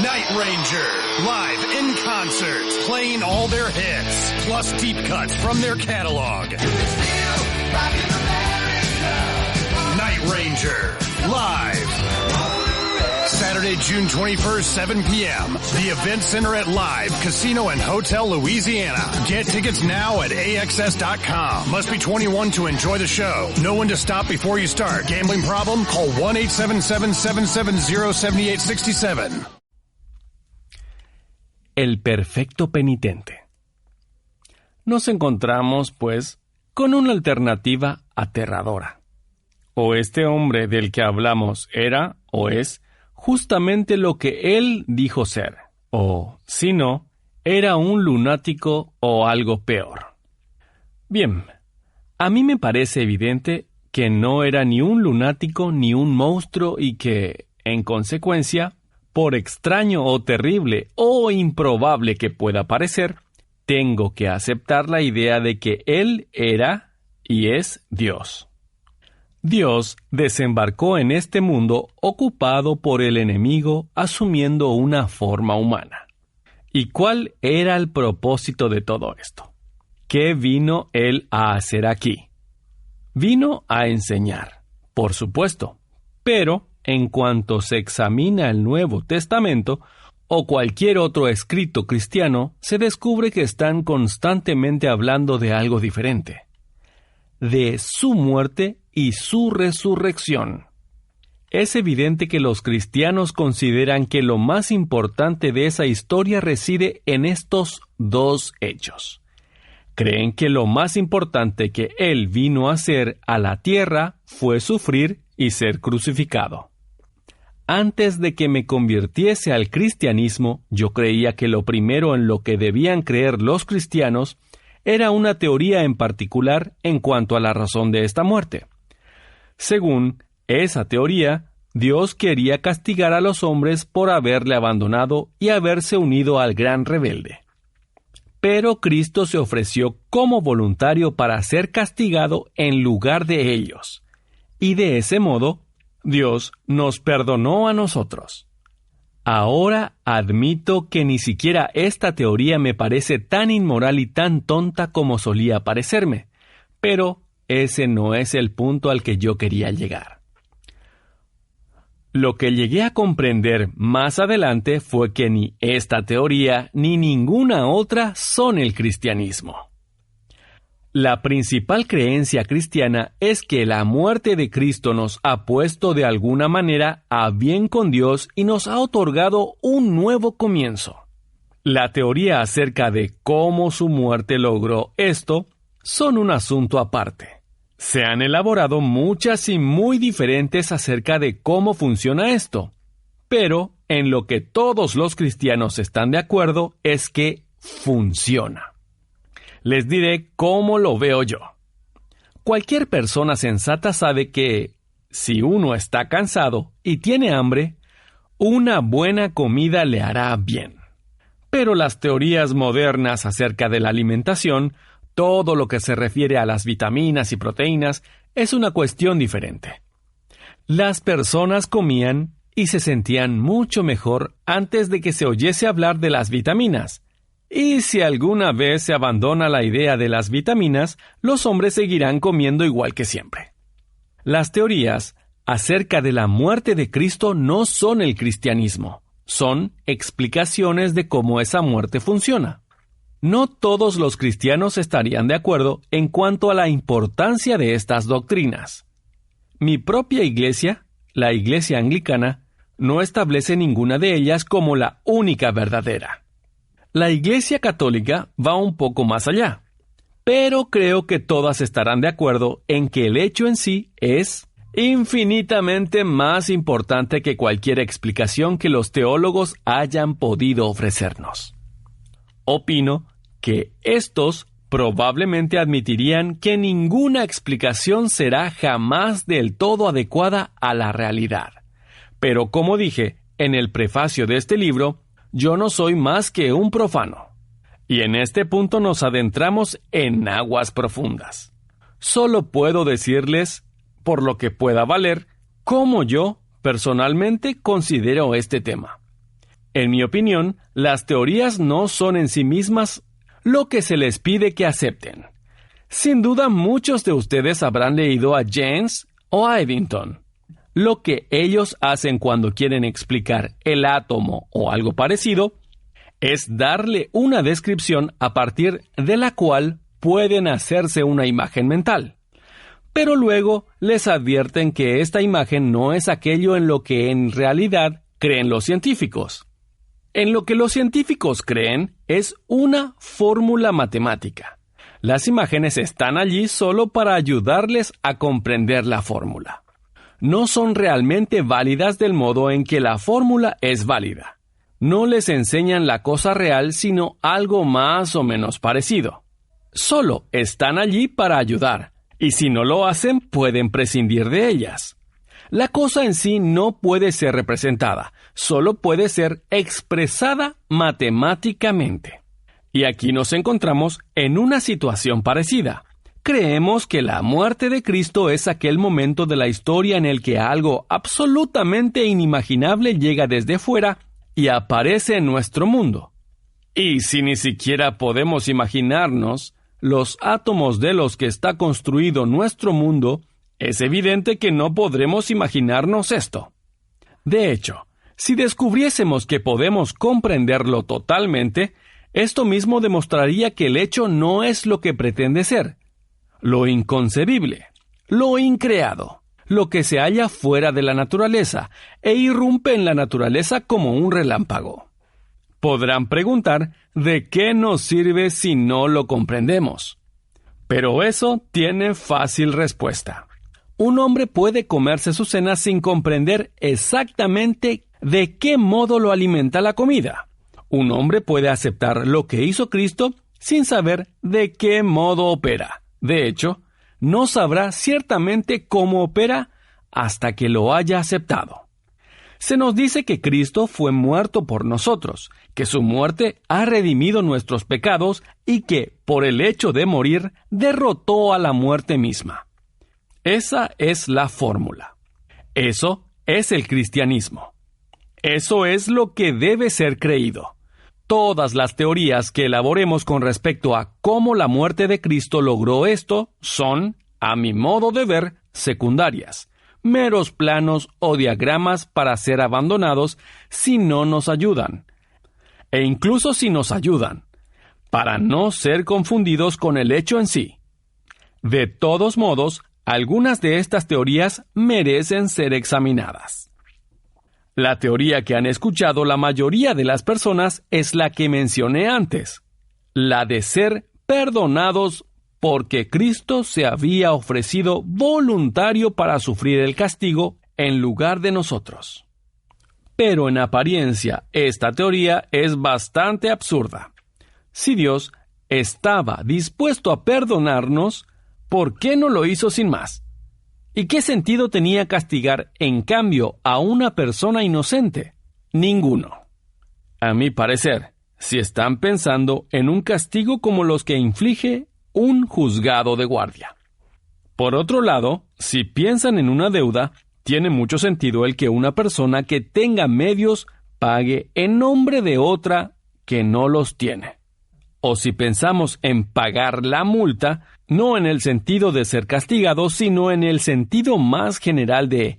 Night Ranger, live in concert, playing all their hits, plus deep cuts from their catalog. Night Ranger, live. Saturday, June 21st, 7 p.m. The Event Center at Live Casino and Hotel Louisiana. Get tickets now at AXS.com. Must be 21 to enjoy the show. Know when to stop before you start. Gambling problem? Call 1-877-770-7867. El perfecto penitente. Nos encontramos, pues, con una alternativa aterradora. O este hombre del que hablamos era, o es, justamente lo que él dijo ser, o, si no, era un lunático o algo peor. Bien, a mí me parece evidente que no era ni un lunático ni un monstruo y que, en consecuencia, por extraño o terrible o improbable que pueda parecer, tengo que aceptar la idea de que él era y es Dios. Dios desembarcó en este mundo ocupado por el enemigo asumiendo una forma humana. ¿Y cuál era el propósito de todo esto? ¿Qué vino él a hacer aquí? Vino a enseñar, por supuesto, pero en cuanto se examina el Nuevo Testamento o cualquier otro escrito cristiano, se descubre que están constantemente hablando de algo diferente, de su muerte y su resurrección. Es evidente que los cristianos consideran que lo más importante de esa historia reside en estos dos hechos. Creen que lo más importante que Él vino a hacer a la tierra fue sufrir y ser crucificado. Antes de que me convirtiese al cristianismo, yo creía que lo primero en lo que debían creer los cristianos era una teoría en particular en cuanto a la razón de esta muerte. Según esa teoría, Dios quería castigar a los hombres por haberle abandonado y haberse unido al gran rebelde. Pero Cristo se ofreció como voluntario para ser castigado en lugar de ellos, y de ese modo, Dios nos perdonó a nosotros. Ahora admito que ni siquiera esta teoría me parece tan inmoral y tan tonta como solía parecerme, pero ese no es el punto al que yo quería llegar. Lo que llegué a comprender más adelante fue que ni esta teoría ni ninguna otra son el cristianismo. La principal creencia cristiana es que la muerte de Cristo nos ha puesto de alguna manera a bien con Dios y nos ha otorgado un nuevo comienzo. La teoría acerca de cómo su muerte logró esto son un asunto aparte. Se han elaborado muchas y muy diferentes acerca de cómo funciona esto, pero en lo que todos los cristianos están de acuerdo es que funciona. Les diré cómo lo veo yo. Cualquier persona sensata sabe que, si uno está cansado y tiene hambre, una buena comida le hará bien. Pero las teorías modernas acerca de la alimentación, todo lo que se refiere a las vitaminas y proteínas, es una cuestión diferente. Las personas comían y se sentían mucho mejor antes de que se oyese hablar de las vitaminas. Y si alguna vez se abandona la idea de las vitaminas, los hombres seguirán comiendo igual que siempre. Las teorías acerca de la muerte de Cristo no son el cristianismo, son explicaciones de cómo esa muerte funciona. No todos los cristianos estarían de acuerdo en cuanto a la importancia de estas doctrinas. Mi propia iglesia, la Iglesia Anglicana, no establece ninguna de ellas como la única verdadera. La Iglesia Católica va un poco más allá, pero creo que todas estarán de acuerdo en que el hecho en sí es infinitamente más importante que cualquier explicación que los teólogos hayan podido ofrecernos. Opino que estos probablemente admitirían que ninguna explicación será jamás del todo adecuada a la realidad. Pero como dije en el prefacio de este libro, yo no soy más que un profano. Y en este punto nos adentramos en aguas profundas. Solo puedo decirles, por lo que pueda valer, cómo yo, personalmente, considero este tema. En mi opinión, las teorías no son en sí mismas lo que se les pide que acepten. Sin duda, muchos de ustedes habrán leído a James o a Eddington. Lo que ellos hacen cuando quieren explicar el átomo o algo parecido es darle una descripción a partir de la cual pueden hacerse una imagen mental. Pero luego les advierten que esta imagen no es aquello en lo que en realidad creen los científicos. En lo que los científicos creen es una fórmula matemática. Las imágenes están allí solo para ayudarles a comprender la fórmula. No son realmente válidas del modo en que la fórmula es válida. No les enseñan la cosa real, sino algo más o menos parecido. Solo están allí para ayudar, y si no lo hacen, pueden prescindir de ellas. La cosa en sí no puede ser representada, solo puede ser expresada matemáticamente. Y aquí nos encontramos en una situación parecida. Creemos que la muerte de Cristo es aquel momento de la historia en el que algo absolutamente inimaginable llega desde fuera y aparece en nuestro mundo. Y si ni siquiera podemos imaginarnos los átomos de los que está construido nuestro mundo, es evidente que no podremos imaginarnos esto. De hecho, si descubriésemos que podemos comprenderlo totalmente, esto mismo demostraría que el hecho no es lo que pretende ser, lo inconcebible, lo increado, lo que se halla fuera de la naturaleza e irrumpe en la naturaleza como un relámpago. Podrán preguntar, ¿de qué nos sirve si no lo comprendemos? Pero eso tiene fácil respuesta. Un hombre puede comerse su cena sin comprender exactamente de qué modo lo alimenta la comida. Un hombre puede aceptar lo que hizo Cristo sin saber de qué modo opera. De hecho, no sabrá ciertamente cómo opera hasta que lo haya aceptado. Se nos dice que Cristo fue muerto por nosotros, que su muerte ha redimido nuestros pecados y que, por el hecho de morir, derrotó a la muerte misma. Esa es la fórmula. Eso es el cristianismo. Eso es lo que debe ser creído. Todas las teorías que elaboremos con respecto a cómo la muerte de Cristo logró esto son, a mi modo de ver, secundarias, meros planos o diagramas para ser abandonados si no nos ayudan. E incluso si nos ayudan, para no ser confundidos con el hecho en sí. De todos modos, algunas de estas teorías merecen ser examinadas. La teoría que han escuchado la mayoría de las personas es la que mencioné antes, la de ser perdonados porque Cristo se había ofrecido voluntario para sufrir el castigo en lugar de nosotros. Pero en apariencia, esta teoría es bastante absurda. Si Dios estaba dispuesto a perdonarnos, ¿por qué no lo hizo sin más? ¿Y qué sentido tenía castigar, en cambio, a una persona inocente? Ninguno. A mi parecer, si están pensando en un castigo como los que inflige un juzgado de guardia. Por otro lado, si piensan en una deuda, tiene mucho sentido el que una persona que tenga medios pague en nombre de otra que no los tiene. O si pensamos en pagar la multa, no en el sentido de ser castigado, sino en el sentido más general de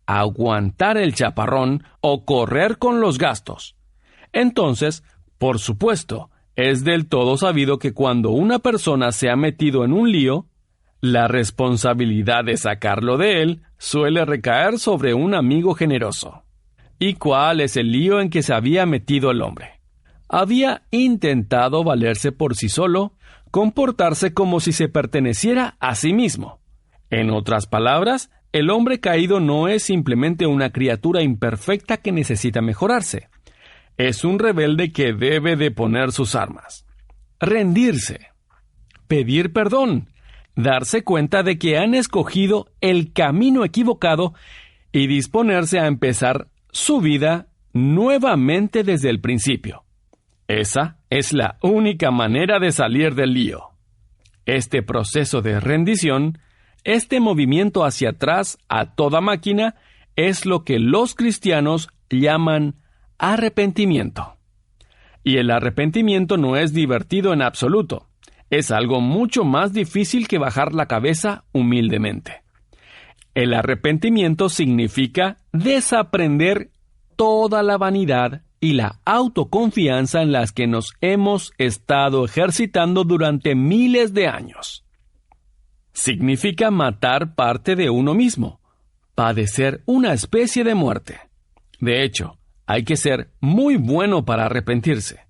aguantar el chaparrón o correr con los gastos. Entonces, por supuesto, es del todo sabido que cuando una persona se ha metido en un lío, la responsabilidad de sacarlo de él suele recaer sobre un amigo generoso. ¿Y cuál es el lío en que se había metido el hombre? Había intentado valerse por sí solo, comportarse como si se perteneciera a sí mismo. En otras palabras, el hombre caído no es simplemente una criatura imperfecta que necesita mejorarse. Es un rebelde que debe de poner sus armas. Rendirse. Pedir perdón. Darse cuenta de que han escogido el camino equivocado y disponerse a empezar su vida nuevamente desde el principio. Esa es la única manera de salir del lío. Este proceso de rendición, este movimiento hacia atrás a toda máquina, es lo que los cristianos llaman arrepentimiento. Y el arrepentimiento no es divertido en absoluto. Es algo mucho más difícil que bajar la cabeza humildemente. El arrepentimiento significa desaprender toda la vanidad y la autoconfianza en las que nos hemos estado ejercitando durante miles de años. Significa matar parte de uno mismo, padecer una especie de muerte. De hecho, hay que ser muy bueno para arrepentirse.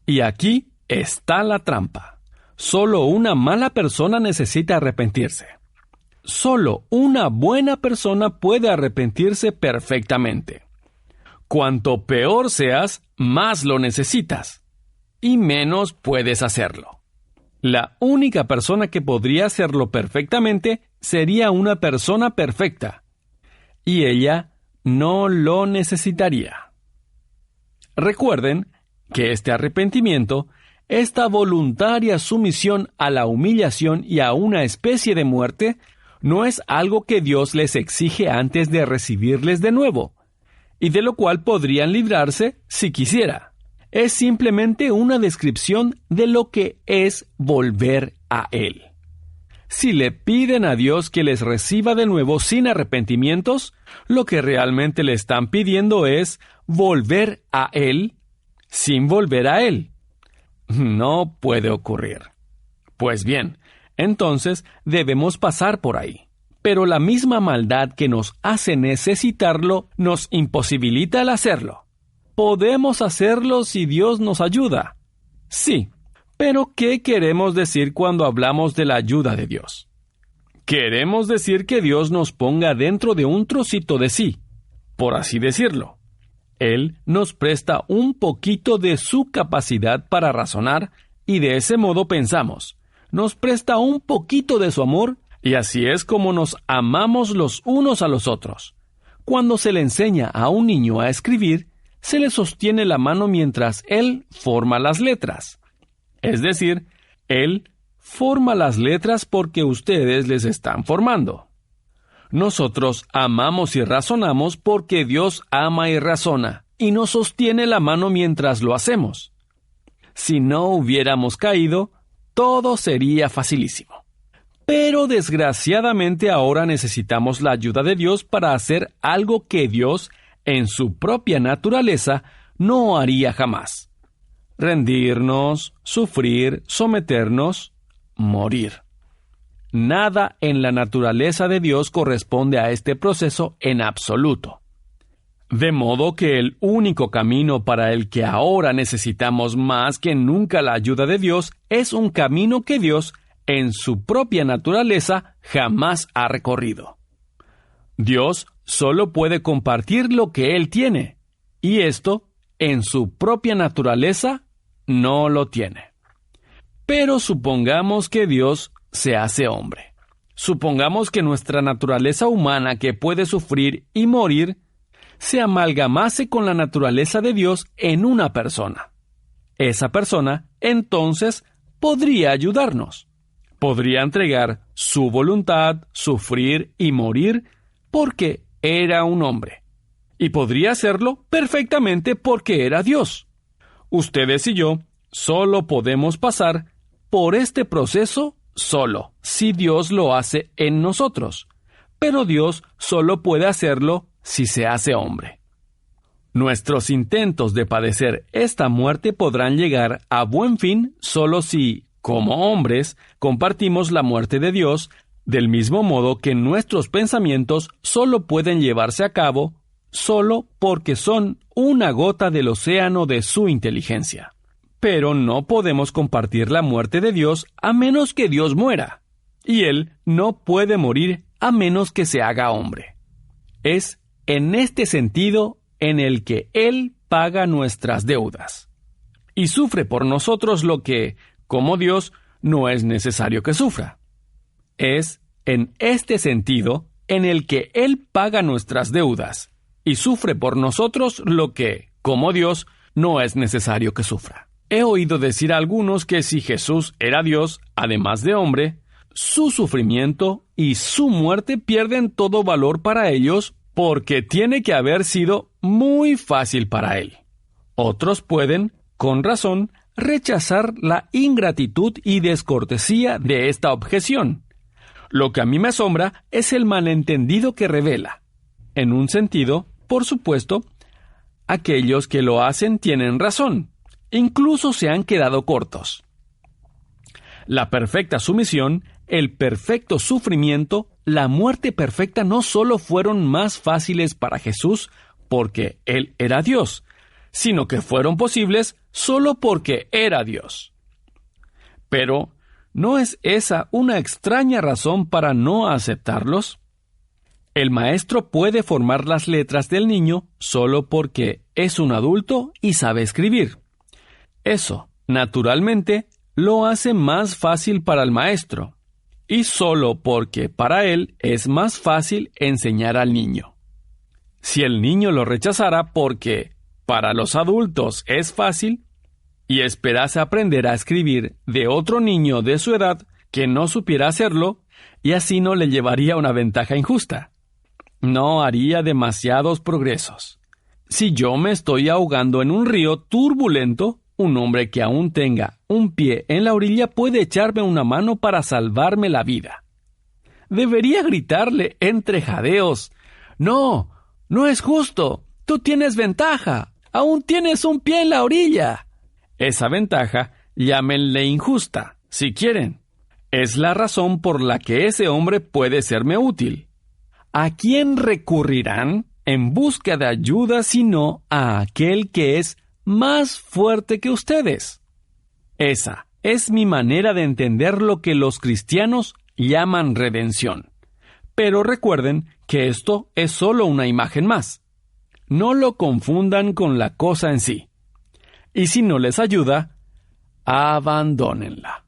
Y aquí está la trampa. Solo una mala persona necesita arrepentirse. Solo una buena persona puede arrepentirse perfectamente. Cuanto peor seas, más lo necesitas, y menos puedes hacerlo. La única persona que podría hacerlo perfectamente sería una persona perfecta, y ella no lo necesitaría. Recuerden que este arrepentimiento, esta voluntaria sumisión a la humillación y a una especie de muerte, no es algo que Dios les exige antes de recibirles de nuevo, y de lo cual podrían librarse si quisiera. Es simplemente una descripción de lo que es volver a Él. Si le piden a Dios que les reciba de nuevo sin arrepentimientos, lo que realmente le están pidiendo es volver a Él sin volver a Él. No puede ocurrir. Pues bien, entonces debemos pasar por ahí. Pero la misma maldad que nos hace necesitarlo nos imposibilita el hacerlo. ¿Podemos hacerlo si Dios nos ayuda? Sí, pero ¿qué queremos decir cuando hablamos de la ayuda de Dios? Queremos decir que Dios nos ponga dentro de un trocito de sí, por así decirlo. Él nos presta un poquito de su capacidad para razonar y de ese modo pensamos. Nos presta un poquito de su amor y así es como nos amamos los unos a los otros. Cuando se le enseña a un niño a escribir, se le sostiene la mano mientras él forma las letras. Es decir, él forma las letras porque ustedes les están formando. Nosotros amamos y razonamos porque Dios ama y razona, y nos sostiene la mano mientras lo hacemos. Si no hubiéramos caído, todo sería facilísimo. Pero desgraciadamente ahora necesitamos la ayuda de Dios para hacer algo que Dios, en su propia naturaleza, no haría jamás. Rendirnos, sufrir, someternos, morir. Nada en la naturaleza de Dios corresponde a este proceso en absoluto. De modo que el único camino para el que ahora necesitamos más que nunca la ayuda de Dios es un camino que Dios, en su propia naturaleza, jamás ha recorrido. Dios solo puede compartir lo que Él tiene, y esto, en su propia naturaleza, no lo tiene. Pero supongamos que Dios se hace hombre. Supongamos que nuestra naturaleza humana que puede sufrir y morir se amalgamase con la naturaleza de Dios en una persona. Esa persona, entonces, podría ayudarnos. Podría entregar su voluntad, sufrir y morir porque era un hombre. Y podría hacerlo perfectamente porque era Dios. Ustedes y yo solo podemos pasar por este proceso solo, si Dios lo hace en nosotros. Pero Dios solo puede hacerlo si se hace hombre. Nuestros intentos de padecer esta muerte podrán llegar a buen fin solo si, como hombres, compartimos la muerte de Dios, del mismo modo que nuestros pensamientos solo pueden llevarse a cabo solo porque son una gota del océano de su inteligencia. Pero no podemos compartir la muerte de Dios a menos que Dios muera, y Él no puede morir a menos que se haga hombre. Es en este sentido en el que Él paga nuestras deudas, y sufre por nosotros lo que, como Dios, no es necesario que sufra. Es en este sentido en el que Él paga nuestras deudas, y sufre por nosotros lo que, como Dios, no es necesario que sufra. He oído decir a algunos que si Jesús era Dios, además de hombre, su sufrimiento y su muerte pierden todo valor para ellos porque tiene que haber sido muy fácil para él. Otros pueden, con razón, rechazar la ingratitud y descortesía de esta objeción. Lo que a mí me asombra es el malentendido que revela. En un sentido, por supuesto, aquellos que lo hacen tienen razón. Incluso se han quedado cortos. La perfecta sumisión, el perfecto sufrimiento, la muerte perfecta no solo fueron más fáciles para Jesús porque Él era Dios, sino que fueron posibles solo porque era Dios. Pero, ¿no es esa una extraña razón para no aceptarlos? El maestro puede formar las letras del niño solo porque es un adulto y sabe escribir. Eso, naturalmente, lo hace más fácil para el maestro, y solo porque para él es más fácil enseñar al niño. Si el niño lo rechazara porque para los adultos es fácil, y esperase aprender a escribir de otro niño de su edad que no supiera hacerlo, y así no le llevaría una ventaja injusta. No haría demasiados progresos. Si yo me estoy ahogando en un río turbulento, un hombre que aún tenga un pie en la orilla puede echarme una mano para salvarme la vida. Debería gritarle entre jadeos: «No, no es justo. Tú tienes ventaja. Aún tienes un pie en la orilla». Esa ventaja, llámenle injusta, si quieren. Es la razón por la que ese hombre puede serme útil. ¿A quién recurrirán en busca de ayuda sino a aquel que es más fuerte que ustedes? Esa es mi manera de entender lo que los cristianos llaman redención. Pero recuerden que esto es solo una imagen más. No lo confundan con la cosa en sí. Y si no les ayuda, abandónenla.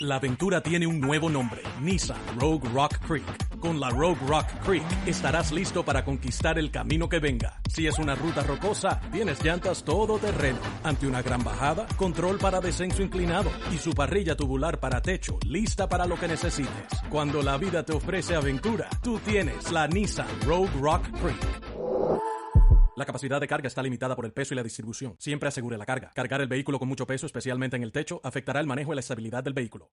La aventura tiene un nuevo nombre, Nissan Rogue Rock Creek. Con la Rogue Rock Creek estarás listo para conquistar el camino que venga. Si es una ruta rocosa, tienes llantas todoterreno. Ante una gran bajada, control para descenso inclinado y su parrilla tubular para techo, lista para lo que necesites. Cuando la vida te ofrece aventura, tú tienes la Nissan Rogue Rock Creek. La capacidad de carga está limitada por el peso y la distribución. Siempre asegure la carga. Cargar el vehículo con mucho peso, especialmente en el techo, afectará el manejo y la estabilidad del vehículo.